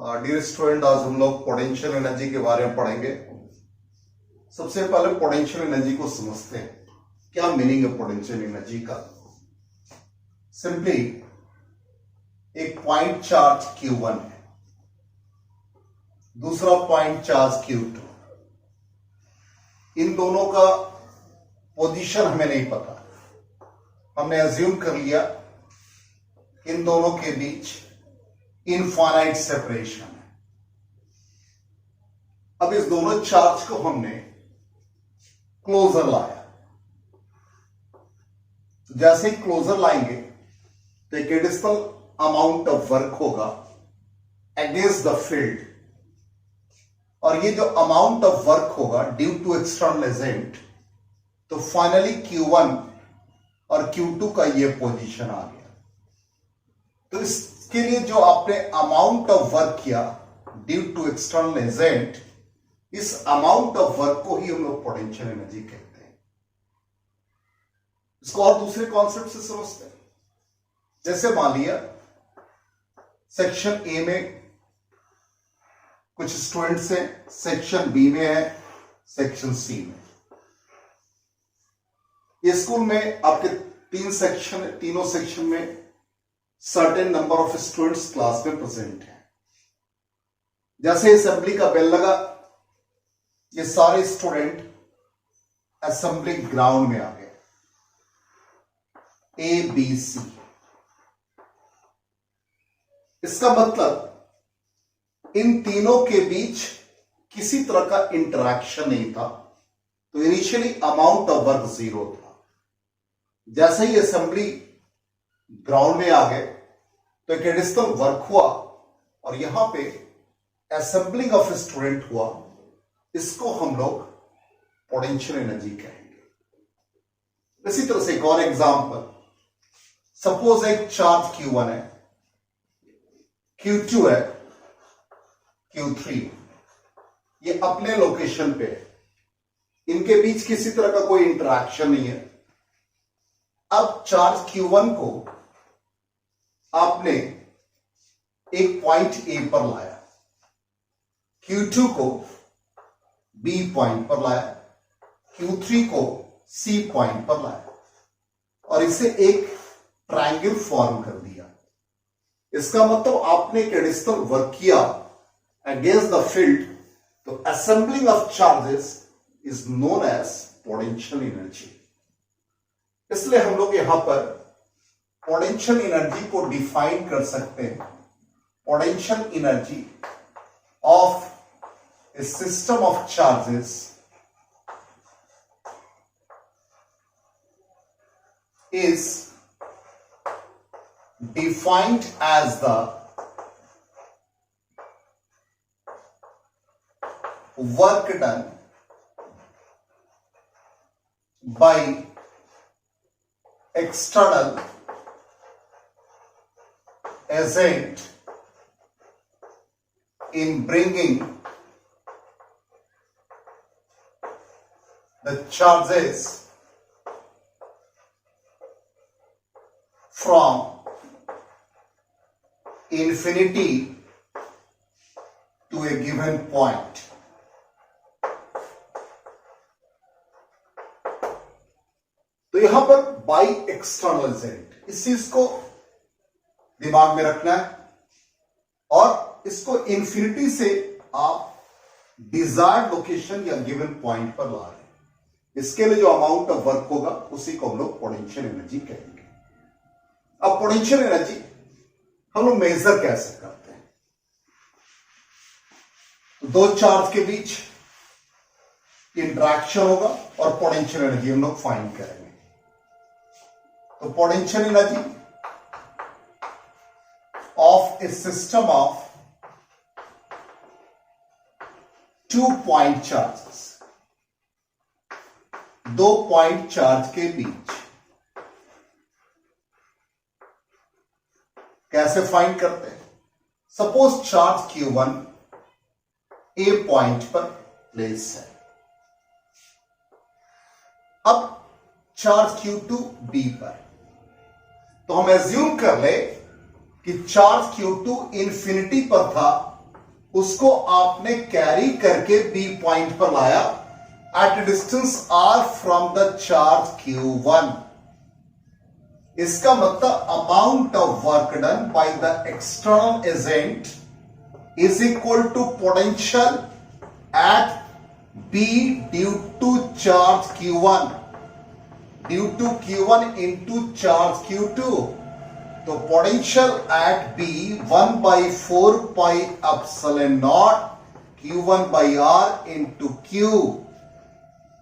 Dear student, आज हम लोग पोटेंशियल एनर्जी के बारे में पढ़ेंगे। सबसे पहले पोटेंशियल एनर्जी को समझते हैं। क्या मीनिंग है पोटेंशियल एनर्जी का? सिंपली एक पॉइंट चार्ज Q1 है, दूसरा पॉइंट चार्ज Q2। इन दोनों का पोजीशन हमें नहीं पता, हमने अज्यूम कर लिया इन दोनों के बीच इनफाइनाइट सेपरेशन है। अब इस दोनों चार्ज को हमने क्लोजर लाया। तो जैसे ही क्लोजर लाएंगे तो एक एडिशनल अमाउंट ऑफ वर्क होगा अगेंस्ट द फील्ड, और ये जो अमाउंट ऑफ वर्क होगा ड्यू टू एक्सटर्नल एजेंट, तो फाइनली Q1 और Q2 का ये पोजीशन आ गया। तो इसके लिए जो आपने अमाउंट ऑफ वर्क किया ड्यू टू एक्सटर्नल एजेंट, इस अमाउंट ऑफ वर्क को ही हम लोग पोटेंशियल एनर्जी कहते हैं। इसको और दूसरे कॉन्सेप्ट से समझते हैं। जैसे मान लिया सेक्शन ए में कुछ स्टूडेंट्स हैं, सेक्शन बी में है, सेक्शन सी में। इस स्कूल में आपके तीन सेक्शन है, तीनों सेक्शन में certain number of students class में प्रेजेंट हैं। जैसे असेंबली का बेल लगा, ये सारे स्टूडेंट असेंबली ग्राउंड में आ गए, ए बी सी। इसका मतलब इन तीनों के बीच किसी तरह का इंटरैक्शन नहीं था, तो इनिशियली अमाउंट ऑफ वर्क 0 था। जैसे ही असेंबली ग्राउंड में आ गए तो एक एडिशनल वर्क हुआ और यहां पे असेंबलिंग ऑफ स्टूडेंट हुआ। इसको हम लोग पोटेंशियल एनर्जी कहेंगे। इसी तरह से एक और एग्जांपल, सपोज एक चार्ज Q1 है, Q2 है, Q3, ये अपने लोकेशन पे है, इनके बीच किसी तरह का कोई इंटरैक्शन नहीं है। अब चार्ज Q1 को आपने एक पॉइंट A पर लाया, Q2 को B पॉइंट पर लाया, Q3 को C पॉइंट पर लाया और इसे एक ट्रायंगल फॉर्म कर दिया। इसका मतलब आपने एक एडिशनल वर्क किया अगेंस्ट द फील्ड, तो assembling of charges is known as potential energy. इसलिए हम लोग यहां पर पोटेंशियल एनर्जी को डिफाइन कर सकते हैं। Potential energy of a system of charges is defined as the work done by external agent in bringing the charges from infinity to a given point. तो यहां पर बाय एक्सटर्नल एजेंट, इस चीज को दिमाग में रखना है और इसको इन्फिनिटी से आप डिजायर्ड लोकेशन या गिवन पॉइंट पर ला रहे हैं। इसके लिए जो अमाउंट ऑफ वर्क होगा उसी को हम लोग पोटेंशियल एनर्जी कहेंगे। अब पोटेंशियल एनर्जी हम लोग मेजर कैसे करते हैं? तो दो चार्ज के बीच इंटरैक्शन होगा और पोटेंशियल एनर्जी हम लोग फाइंड करेंगे। तो potential energy of A system of 2 point charges, दो पॉइंट चार्ज के बीच कैसे फाइंड करते हैं? Suppose charge Q1 A point पर प्लेस है, अब चार्ज Q2 B पर, तो हम एज्यूम कर ले कि चार्ज Q2 इंफिनिटी पर था उसको आपने कैरी करके बी पॉइंट पर लाया at distance R from the charge Q1। इसका मतलब amount of work done by the external agent is equal to potential at B due to charge Q1 due to Q1 into charge Q2। तो potential at B 1/4 pi epsilon not Q1 by R into Q।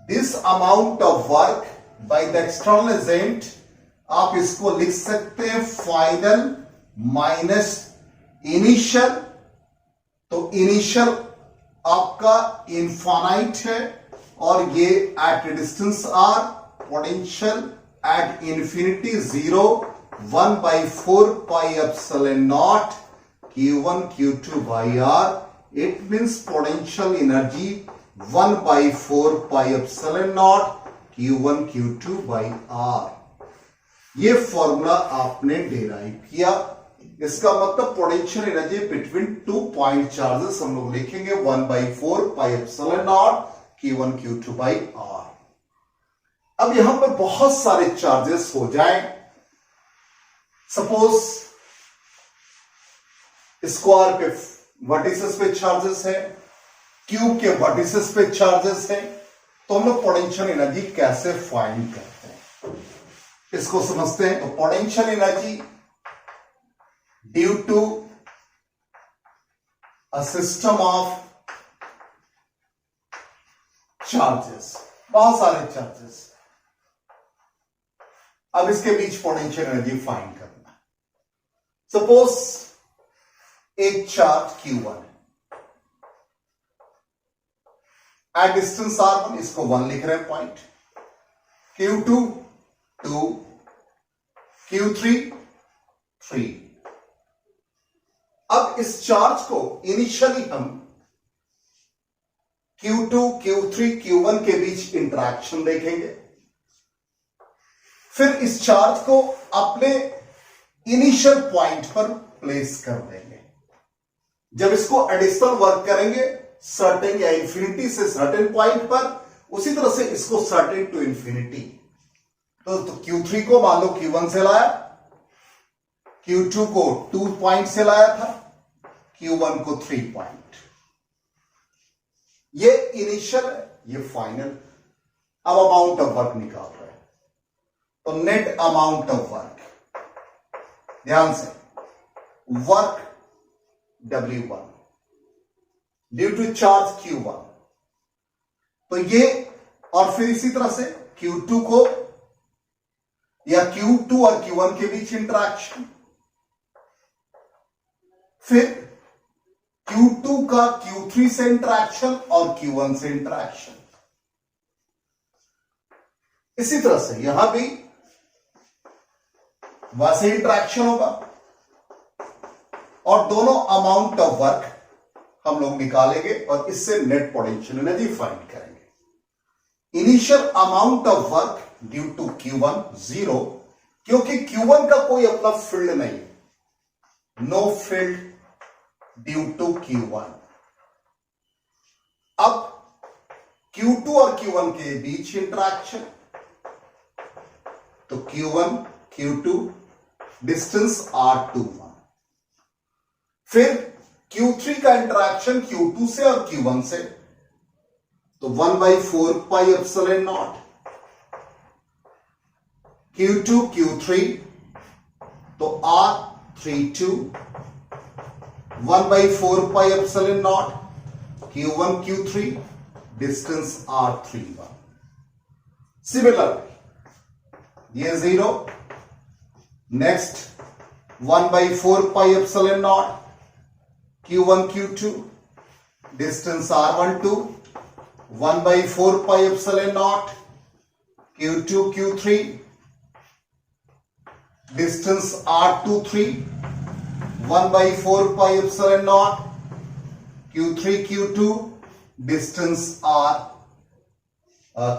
This amount of work by the external agent, आप इसको लिख सकते हैं final minus initial. तो initial आपका infinite है और ये at distance R, potential at infinity 0, 1/4 pi epsilon naught Q1 Q2 by R। It means potential energy 1/4 pi epsilon naught Q1 Q2 by R। ये फॉर्मूला आपने डेराइव किया। इसका मतलब potential energy between 2 point charges हम लोग लिखेंगे 1/4 pi epsilon naught Q1 Q2 by R। अब यहां पर बहुत सारे चार्जेस हो जाएं। सपोज स्क्वायर पे वर्टिसेस पे चार्जेस है, क्यूब के वर्टिसेस पे चार्जेस है, तो हम लोग पोटेंशियल एनर्जी कैसे फाइंड करते हैं इसको समझते हैं। तो potential energy due to a system of charges, बहुत सारे चार्जेस। अब इसके बीच पोटेंशियल एनर्जी फाइंड करना। सपोज एक charge Q1 at distance R1, इसको 1 लिख रहे हैं पॉइंट, Q2 2, Q3 3। अब इस चार्ज को इनिशियली हम Q2 Q3 Q1 के बीच इंटरेक्शन देखेंगे, फिर इस चार्ज को अपने इनिशियल पॉइंट पर प्लेस कर देंगे। जब इसको एडिशनल वर्क करेंगे सर्टेन या इंफिनिटी से सर्टेन पॉइंट पर, उसी तरह से इसको सर्टेन टू इंफिनिटी। तो Q3 को मान लो Q1 से लाया, Q2 को 2 पॉइंट से लाया था, Q1 को 3 पॉइंट। ये इनिशियल है, ये फाइनल। अब अमाउंट ऑफ वर्क निकाल रहे हैं, तो नेट अमाउंट ऑफ वर्क, ध्यान से, work W1 due to charge Q1, तो ये, और फिर इसी तरह से Q2 को या Q2 और Q1 के बीच इंटरेक्शन, फिर Q2 का Q3 से इंटरेक्शन और Q1 से इंटरेक्शन। इसी तरह से यहां भी वैसे इंटरेक्शन होगा और दोनों अमाउंट ऑफ वर्क हम लोग निकालेंगे और इससे नेट पोटेंशियल एनर्जी फाइंड करेंगे। Initial amount of work due to Q1 0, क्योंकि Q1 का कोई अपना फील्ड नहीं, know field due to Q1। अब Q2 और Q1 के बीच इंटरेक्शन, तो Q1 Q2 डिस्टेंस R21, फिर Q3 का इंटरेक्शन Q2 से और Q1 से, तो 1/4 pi epsilon not Q2 Q3, तो R32 1/4 pi epsilon not Q1 Q3 distance R31। Similar ये 0, next 1/4 pi epsilon not Q1 Q2 distance R12, 1/4 pi epsilon not Q2 Q3 distance R23, 1/4 pi epsilon not Q3 Q2 distance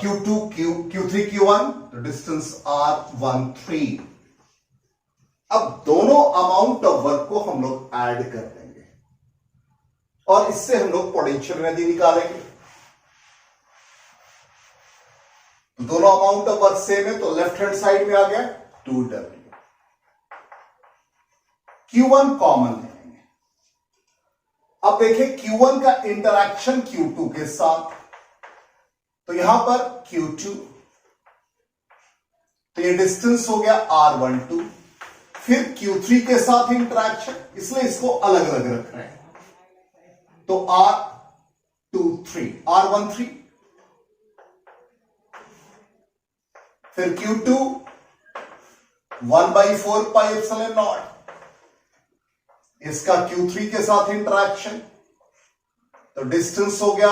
Q3 Q1 तो distance R13। अब दोनों amount of work को हम लोग add कर देंगे और इससे हम लोग पोटेंशियल एनर्जी निकालेंगे। दोनों अमाउंट ऑफ वर्क सेम है, तो लेफ्ट हैंड साइड में आ गया 2W। Q1 कॉमन लेंगे। अब देखें Q1 का इंटरैक्शन Q2 के साथ, तो यहां पर Q2, तो ये डिस्टेंस हो गया R12, फिर Q3 के साथ इंटरैक्शन, इसलिए इसको अलग अलग रख रहे हैं, तो R13, R13, फिर Q2 1/4 पाई एप्सिलॉन नॉट, इसका Q3 के साथ इंटरैक्शन, तो डिस्टेंस हो गया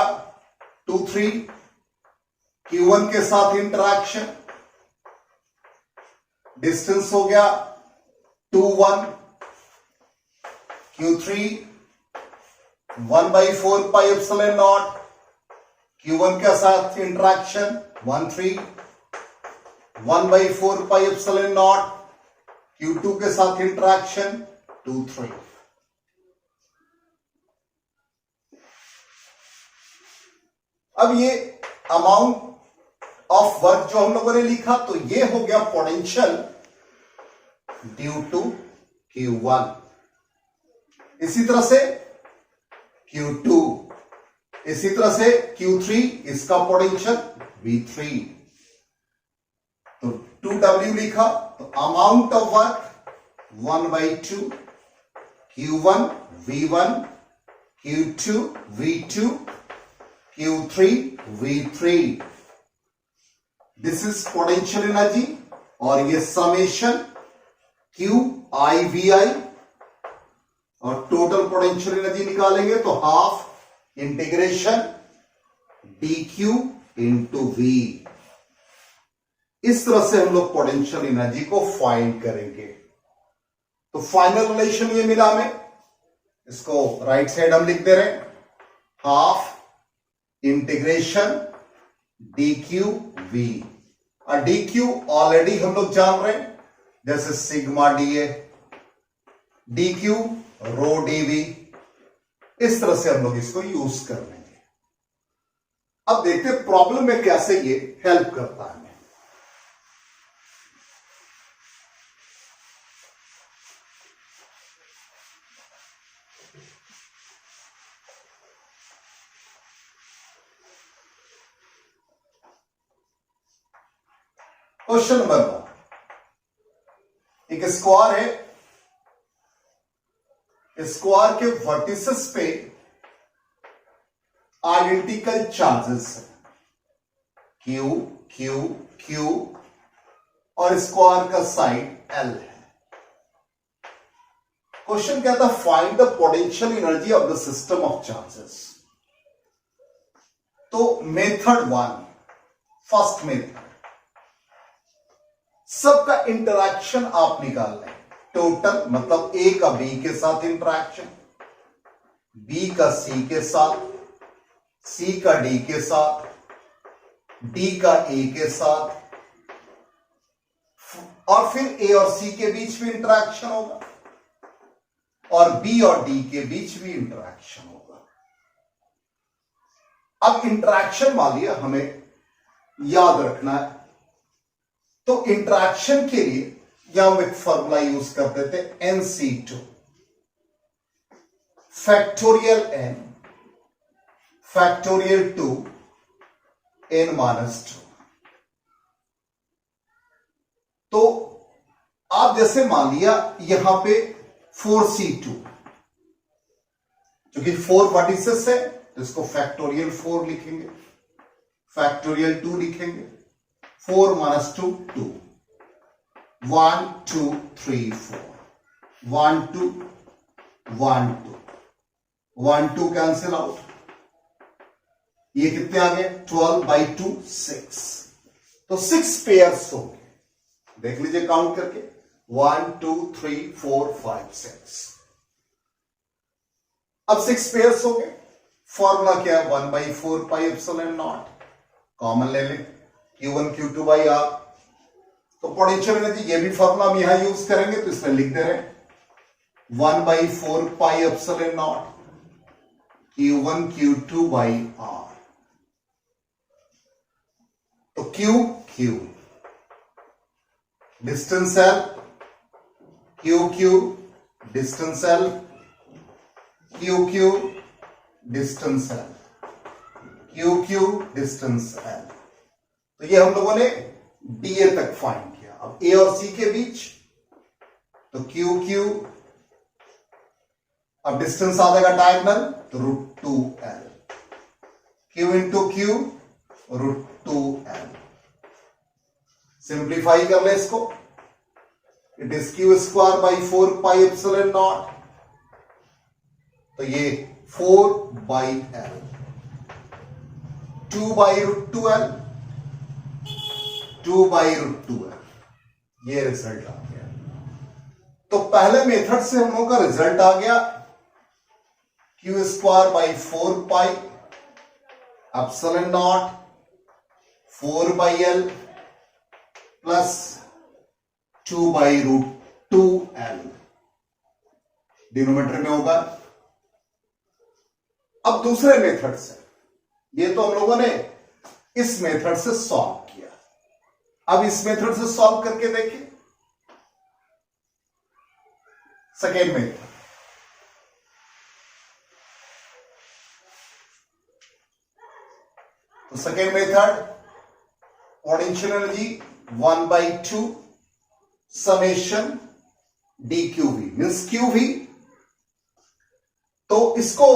23, Q1 के साथ इंटरैक्शन, डिस्टेंस हो गया 21, Q3 1/4 pi epsilon not, Q1 के साथ interaction 13, 1/4 pi epsilon not, Q2 के साथ इंटरैक्शन 23। अब ये अमाउंट ऑफ वर्क जो हम लोगों ने लिखा, तो ये हो गया पोटेंशियल ड्यू टू Q1। इसी तरह से Q2, इसी तरह से Q3, इसका पोटेंशियल V3, तो 2W लिखा, तो amount of work 1/2, Q1 V1, Q2 V2, Q3 V3, this is potential energy, और ये समेशन QIVI, और टोटल पोटेंशियल एनर्जी निकालेंगे तो half integration dQ into V। इस तरह से हम लोग पोटेंशियल एनर्जी को फाइंड करेंगे। तो फाइनल रिलेशन ये मिला हमें, इसको राइट साइड हम लिख दे रहे हैं, हाफ इंटीग्रेशन dQ V, और dQ ऑलरेडी हम लोग जान रहे हैं, जैसे सिग्मा dA, dQ रो dV, इस तरह से हम लोग इसको यूज कर लेंगे। अब देखते हैं प्रॉब्लम में कैसे ये हेल्प करता है। क्वेश्चन नंबर 1, एक स्क्वायर है, स्क्वायर के वर्टिसेस पे आइडेंटिकल चार्जेस है, Q Q Q, और स्क्वायर का साइड L है। क्वेश्चन कहता है find the potential energy of the system of charges. तो मेथड 1, फर्स्ट मेथड, सबका इंटरैक्शन आप निकाल लें, टोटल मतलब A का B के साथ इंटरैक्शन, B का C के साथ, C का D के साथ, D का A के साथ, और फिर A और C के बीच भी इंटरैक्शन होगा, और B और D के बीच भी इंटरैक्शन होगा। अब इंटरैक्शन मान लिया हमें याद रखना है, तो इंटरैक्शन के लिए यहां हम एक फॉर्मूला यूज करते थे, NC2 factorial N factorial 2 N-2। तो आप जैसे मान लिया यहां पे 4C2, क्योंकि 4 वर्टिसेस है तो इसको फैक्टोरियल 4 लिखेंगे, फैक्टोरियल 2 लिखेंगे, 4 - 2 2, 1 2 3 4, 1 2 1 2, 1 2 कैंसिल आउट, ये कितने आ गए 12/2 6, तो 6 पेयर्स हो गए, देख लीजिए काउंट करके 1 2 3 4 5 6। अब 6 पेयर्स हो गए, फॉर्मूला क्या है 1/4 पाई एप्सिलॉन नॉट, कॉमन ले लें Q1 Q2 बाई R। तो पोटेंशियल एनर्जी ये भी फॉर्मूला हम यहां यूज करेंगे, तो इसमें लिख दे रहे हैं 1/4 pi epsilon not Q1 Q2 by R. तो Q distance L, Q distance L, Q distance L, Q distance L. तो ये हम लोगों ने DA तक फाइंड किया. अब A और C के बीच तो Q अब डिस्टेंस आ जाएगा डायगोनल तो √2L. Q into Q √2L. Simplify कर ले इसको. It is Q square by 4 pi epsilon nought. तो ये 4 by L, 2 by √2L, 2 by √2L. ये रिजल्ट आ गया. तो पहले मेथड से हम लोगों का रिजल्ट आ गया Q square by 4 pi epsilon not 4 by L plus 2 by √2L. Denominator में होगा. अब दूसरे मेथड से, ये तो हम लोगों ने इस मेथड से सॉल्व किया. अब इस मेथड से सॉल्व करके देखिए. Second method. तो second method potential energy 1/2 summation dQV means QV. तो इसको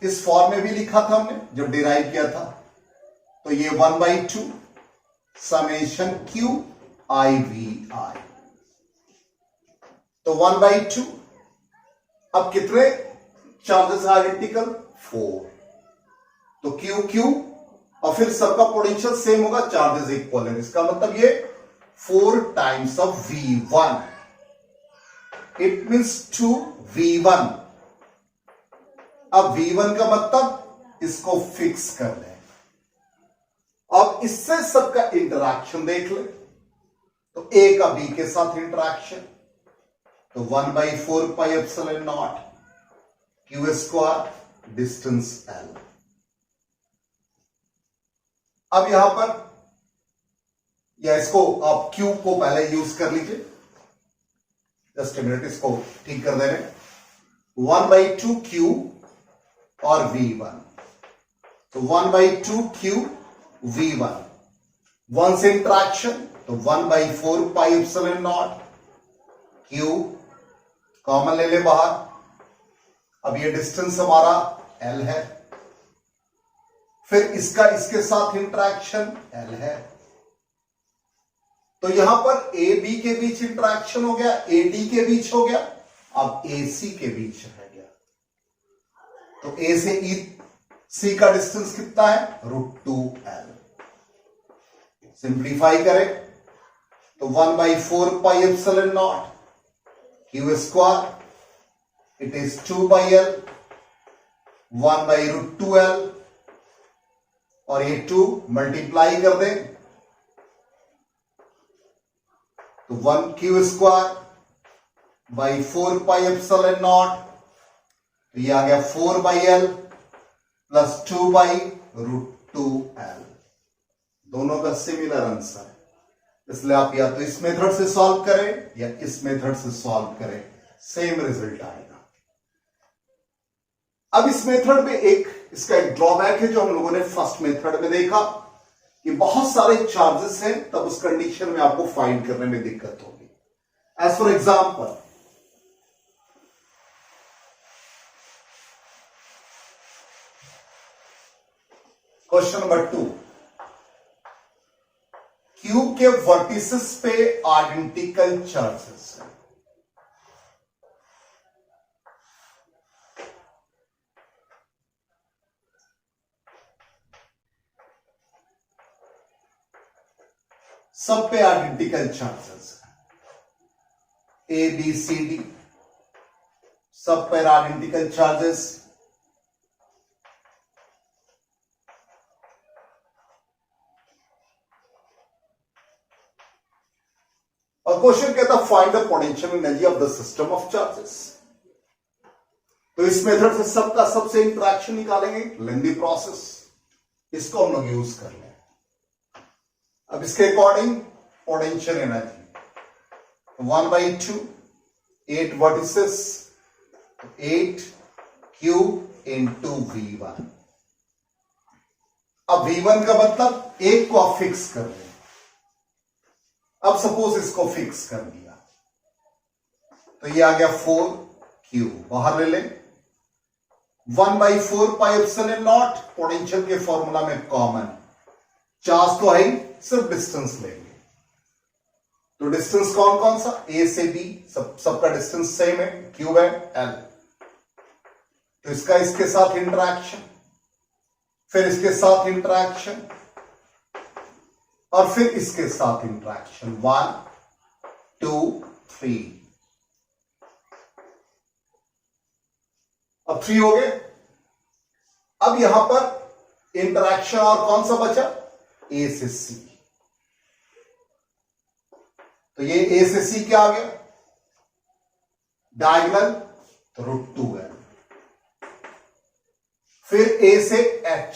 इस फॉर्म में भी लिखा था हमने जब डिराइव किया था. तो ये 1/2 समेशन QIVI. तो 1/2. अब कितने चार्जेस आइडेंटिकल 4. तो QQ और फिर सबका पोटेंशियल सेम होगा, चार्जेस इक्वल है. इसका मतलब ये 4 times of V1. It means 2V1. अब V1 का मतलब इसको फिक्स कर लें. अब इससे सबका इंटरैक्शन देख ले. तो A का B के साथ इंटरैक्शन तो 1/4 pi epsilon not Q square distance L. अब यहां पर या इसको आप Q को पहले यूज कर लीजिए. जस्ट मिनट, इसको ठीक कर दे रहे. 1/2 Q और V1. तो 1/2 Q V1. वन से इंट्रैक्शन तो 1/4 pi epsilon not Q common ले ले बाहर. अब ये डिस्टेंस हमारा L है. फिर इसका इसके साथ इंट्रैक्शन L है. तो यहां पर A B के बीच इंट्रैक्शन हो गया, A D के बीच हो गया. अब A C के बीच रह गया. तो A से E C का डिस्टेंस कितना है √2L. सिंप्लीफाई करें तो 1/4 pi epsilon not Q square it is 2/L 1/√2L. और ये 2 मल्टीप्लाई कर दें तो 1 Q square by 4 pi epsilon nought. तो ये आ गया 4/L प्लस 2/√2L. दोनों का सिमिलर आंसर है. इसलिए आप या तो इस मेथड से सॉल्व करें या इस मेथड से सॉल्व करें, सेम रिजल्ट आएगा. अब इस मेथड में एक इसका एक ड्रॉबैक है जो हम लोगों ने फर्स्ट मेथड में देखा कि बहुत सारे चार्जेस हैं, तब उस कंडीशन में आपको फाइंड करने में दिक्कत होगी. As for example question number 2. Q के वर्टिसेस पे आइडेंटिकल चार्जेस है. सब पे आइडेंटिकल चार्जेस है. A B C D सब पर आइडेंटिकल चार्जेस. और क्वेश्चन कहता find the potential energy of the system of charges. तो इस मेथड से सबका सबसे इंटरेक्शन निकालेंगे, लेंदी प्रोसेस, इसको हम लोग यूज कर लें। अब इसके according potential energy 1/2, 8 vertices, 8 cube into V1। अब V1 का मतलब एक को आप फिक्स कर लें। अब सपोज इसको फिक्स कर दिया तो ये आ गया 4 क्यूब, बाहर ले लें। 1/4 पाई एप्सिलॉन नॉट, पोटेंशियल के फॉर्मूला में कॉमन, चार्ज तो है ही, सिर्फ डिस्टेंस लेंगे। तो डिस्टेंस कौन कौन सा, ए से बी, सबका डिस्टेंस सेम है, क्यूब है एल। तो इसका इसके साथ इंटरेक्शन, फिर इसके साथ इंटरेक्शन, और फिर इसके साथ इंटरेक्शन 1 2 3। अब 3 हो गए। अब यहां पर इंटरेक्शन और कौन सा बचा, ए से सी। तो ये ए से सी क्या आ गया, डायगोनल, तो √2 है। फिर ए से एच,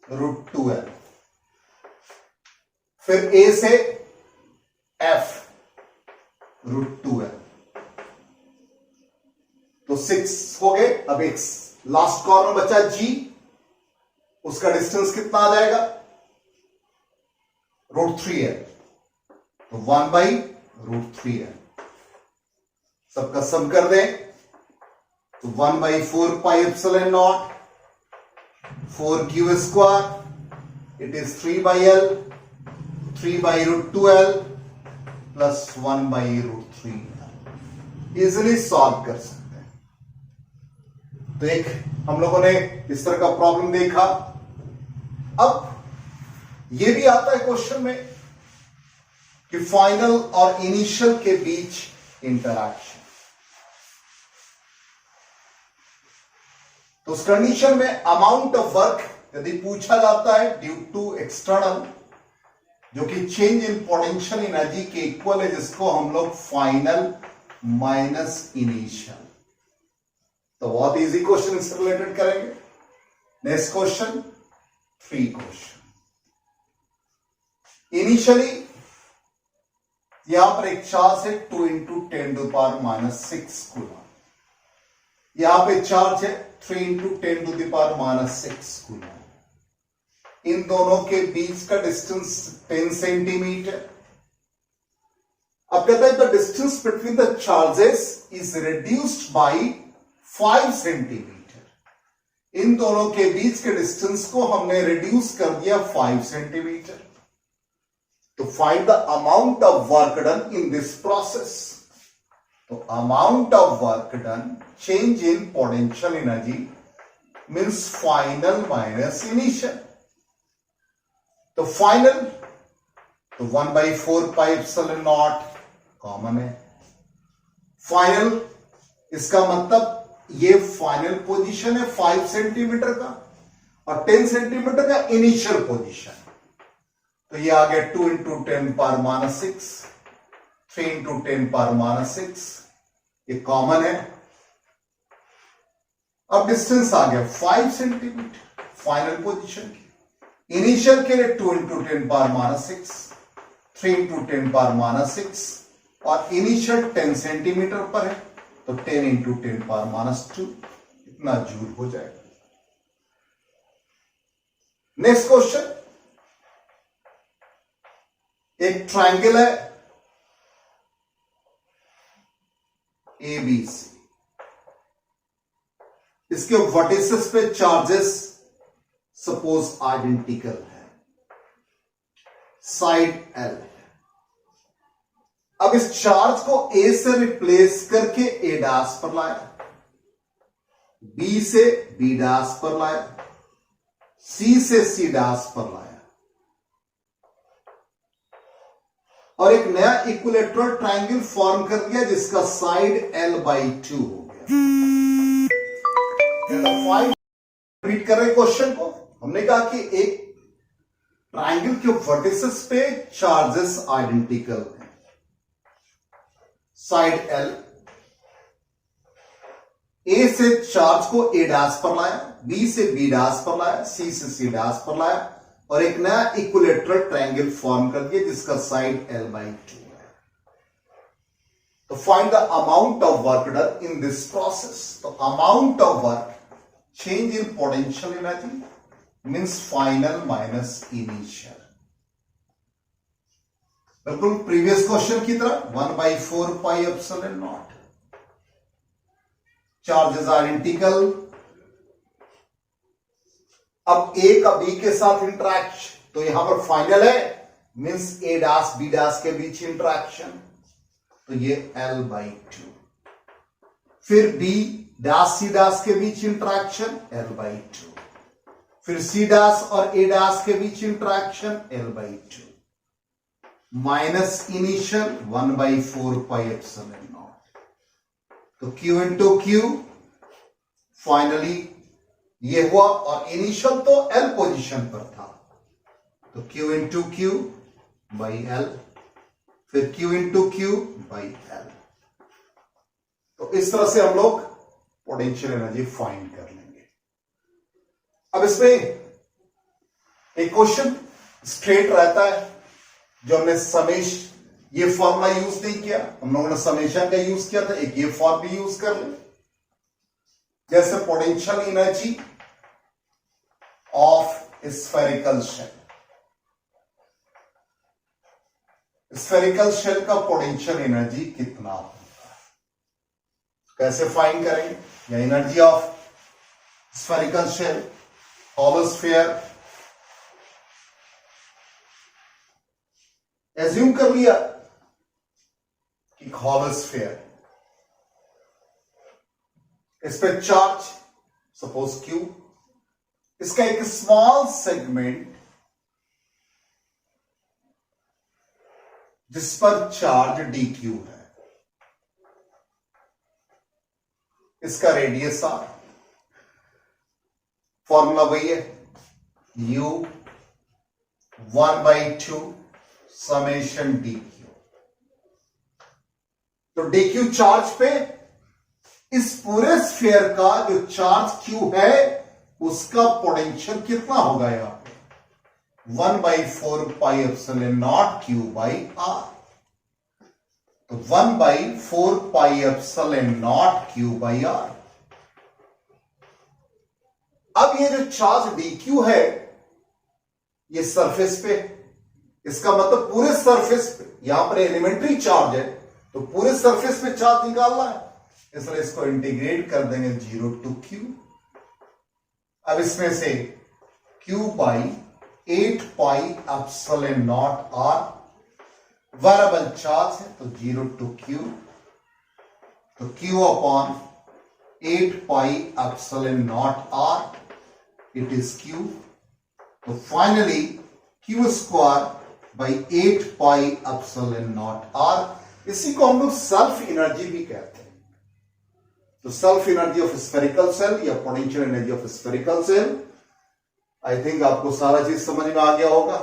√2 है। फिर ए से एफ, √2 है। तो 6 हो गए। अब एक लास्ट कॉर्नर बचा जी, उसका डिस्टेंस कितना आ जाएगा, √3 है। तो 1/√3 है। सबका सम कर दें तो 1/4 pi epsilon not 4 Q square, it is 3/L, 3/√2L plus 1/√3L। Easily solve कर सकते हैं। तो एक हम लोगों ने इस तरह का प्रॉब्लम देखा। अब यह भी आता है क्वेश्चन में कि फाइनल और इनिशियल के बीच इंटरैक्शन। तो उस कंडीशन में अमाउंट ऑफ वर्क यदि पूछा जाता है ड्यू टू एक्सटर्नल, जो कि चेंज इन पोटेंशियल एनर्जी के इक्वल है, जिसको हम लोग फाइनल माइनस इनिशियल। तो बहुत इजी क्वेश्चन इससे रिलेटेड करेंगे। Next question 3 question. इनिशियली यहां पर एक चार्ज है 2 × 10⁻⁻6 कूलम। यहां पे चार्ज है 3 × 10⁻⁻6 कूलम। इन दोनों के बीच का डिस्टेंस 10 सेंटीमीटर। अब कहता है the distance between the charges is reduced by 5 centimetre. इन दोनों के बीच के डिस्टेंस को हमने रिड्यूस कर दिया 5 सेंटीमीटर। तो find the amount of work done in this process. तो amount of work done, change in potential energy means final minus initial. तो फाइनल तो 1/4 पाई एप्सिलॉन नॉट कॉमन है। फाइनल इसका मतलब ये फाइनल पोजीशन है 5 सेंटीमीटर का, और 10 सेंटीमीटर का इनिशियल पोजीशन। तो ये आ गया 2 × 10⁻⁻6, 3 × 10⁻�6, ये कॉमन है। अब डिस्टेंस आ गया 5 सेंटीमीटर फाइनल पोजीशन की। इनिशियल के लिए 2 × 10⁻�6, 3 × 10⁻�6, और इनिशियल 10 सेंटीमीटर पर है, तो 10 × 10⁻², इतना जूल हो जाएगा। नेक्स्ट क्वेश्चन, एक ट्रायंगल है ABC। इसके वर्टिसेस पे चार्जेस सपोज आइडेंटिकल है, साइड L है। अब इस चार्ज को A से रिप्लेस करके A डैश पर लाया, B से B डैश पर लाया, C से C डैश पर लाया, और एक नया इक्विलेटरल ट्रायंगल फॉर्म कर दिया जिसका साइड L/2 हो गया। रिपीट कर रहे क्वेश्चन को। हमने कहा कि एक ट्रायंगल के वर्टिसेस पे चार्जेस आइडेंटिकल हैं, साइड L ए से चार्ज को ए डैश पर लाया, बी से बी डैश पर लाया, सी से सी डैश पर लाया और एक नया इक्विलेटरल ट्रायंगल फॉर्म कर दिया जिसका साइड L/2 है। तो find the amount of work done in this process. तो amount of work change in potential energy means final minus initial. बिल्कुल प्रीवियस क्वेश्चन की तरह 1/4 pi epsilon nought. Charges are integral. अब ए का B के साथ इंटरेक्शन, तो यहां पर फाइनल है मींस ए डैश बी डैश के बीच इंटरेक्शन, तो ये L/2। फिर बी डैश सी डैश के बीच इंटरेक्शन L/2। फिर सी डैश और ए डैश के बीच interaction L/2 minus initial 1/4 pi epsilon nought. तो Q इंटू Q फाइनली ये हुआ और इनिशियल तो L पोजीशन पर था, तो Q into Q by L, फिर Q into Q by L। तो इस तरह से हम लोग पोटेंशियल एनर्जी फाइंड कर लेंगे। अब इसमें एक क्वेश्चन स्ट्रेट रहता है जो हमने समेश ये फॉर्मूला यूज नहीं किया, हम लोगों ने समेशन का यूज किया था, एक ये फॉर्म भी यूज कर ले। जैसे potential energy of spherical shell, spherical shell का पोटेंशियल एनर्जी कितना होता है, कैसे फाइंड करेंगे? या energy of spherical shell, hollow sphere assume कर लिया कि होलो स्फीयर, इस पे चार्ज सपोज Q, इसका एक स्मॉल सेगमेंट जिस पर चार्ज dQ है, इसका रेडियस R, फॉर्मूला वही है U 1/2 समेशन dQ। तो dQ चार्ज पे इस पूरे स्फीयर का जो चार्ज Q है उसका पोटेंशियल कितना होगा यहां पे 1/4 pi epsilon not Q by R। तो 1/4 pi epsilon not Q by R। अब ये जो चार्ज dQ है ये सरफेस पे, इसका मतलब पूरे सरफेस पे, यहां पर एलिमेंट्री चार्ज है तो पूरे सरफेस पे चार्ज निकालना है, इसलिए इसको इंटीग्रेट कर देंगे 0 to Q। अब इसमें से Q by 8 pi epsilon not R, variable charge है तो 0 to Q, तो Q upon 8 pi epsilon not R, it is Q। तो finally Q square by 8 pi epsilon not R, इसी को हम लोग सेल्फ एनर्जी भी कहते हैं। तो self energy of spherical shell या potential energy of spherical shell, I think आपको सारा चीज समझ में आ गया होगा।